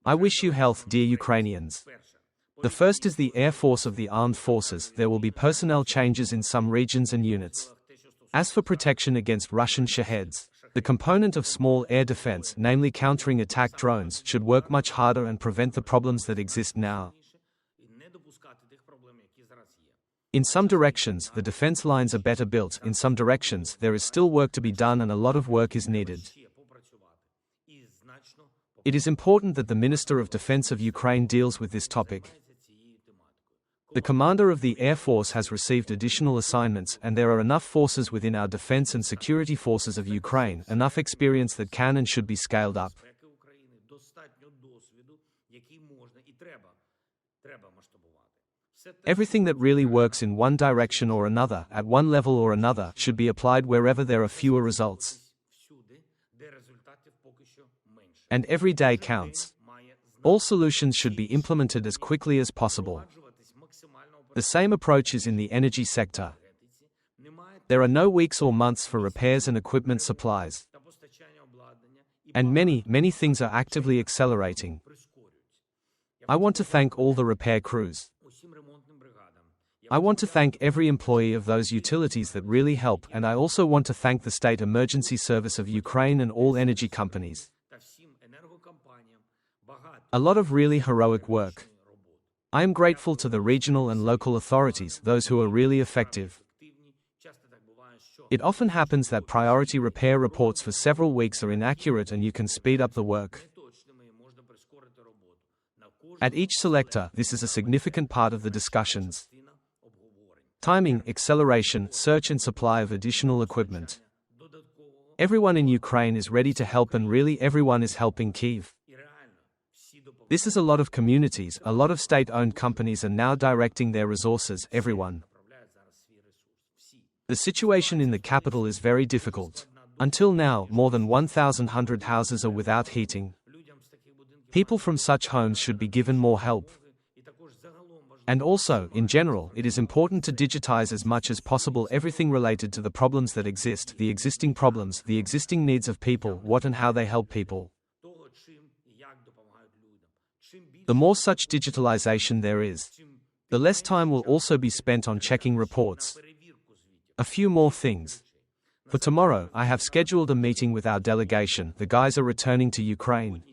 I wish you health, dear Ukrainians. The first is the Air Force of the Armed Forces. There will be personnel changes in some regions and units. As for protection against Russian Shaheds, the component of small air defense, namely countering attack drones, should work much harder and prevent the problems that exist now. In some directions, the defense lines are better built. In some directions, there is still work to be done and a lot of work is needed. It is important that the Minister of Defense of Ukraine deals with this topic. The commander of the Air Force has received additional assignments, and there are enough forces within our defense and security forces of Ukraine, enough experience that can and should be scaled up. Everything that really works in one direction or another, at one level or another, should be applied wherever there are fewer results. And every day counts. All solutions should be implemented as quickly as possible. The same approach is in the energy sector. There are no weeks or months for repairs and equipment supplies. And many things are actively accelerating. I want to thank all the repair crews. I want to thank every employee of those utilities that really help, and I also want to thank the State Emergency Service of Ukraine and all energy companies. A lot of really heroic work. I am grateful to the regional and local authorities, those who are really effective. It often happens that priority repair reports for several weeks are inaccurate and you can speed up the work. At each selector, this is a significant part of the discussions. Timing, acceleration, search and supply of additional equipment. Everyone in Ukraine is ready to help and really everyone is helping Kyiv. This is a lot of communities, a lot of state-owned companies are now directing their resources, everyone. The situation in the capital is very difficult. Until now, more than 1,100 houses are without heating. People from such homes should be given more help. And also, in general, it is important to digitize as much as possible everything related to the problems that exist, the existing problems, the existing needs of people, what and how they help people. The more such digitalization there is, the less time will also be spent on checking reports. A few more things. For tomorrow, I have scheduled a meeting with our delegation. The guys are returning to Ukraine.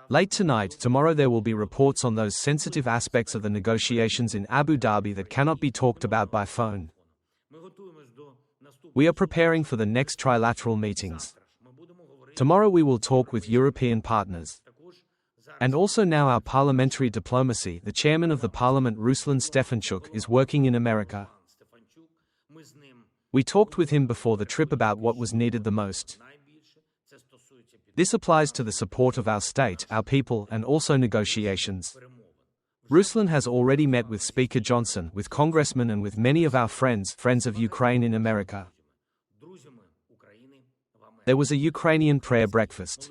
Late tonight, tomorrow there will be reports on those sensitive aspects of the negotiations in Abu Dhabi that cannot be talked about by phone. We are preparing for the next trilateral meetings. Tomorrow we will talk with European partners. And also now our parliamentary diplomacy, the chairman of the parliament Ruslan Stefanchuk is working in America. We talked with him before the trip about what was needed the most. This applies to the support of our state, our people, and also negotiations. Ruslan has already met with Speaker Johnson, with congressmen and with many of our friends of Ukraine in America. There was a Ukrainian prayer breakfast.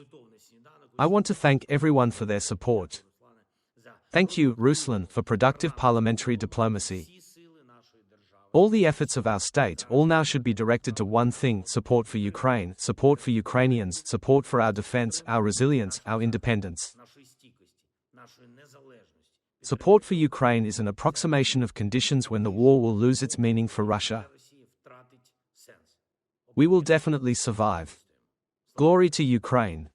I want to thank everyone for their support. Thank you, Ruslan, for productive parliamentary diplomacy. All the efforts of our state, all now should be directed to one thing: support for Ukraine, support for Ukrainians, support for our defense, our resilience, our independence. Support for Ukraine is an approximation of conditions when the war will lose its meaning for Russia. We will definitely survive. Glory to Ukraine.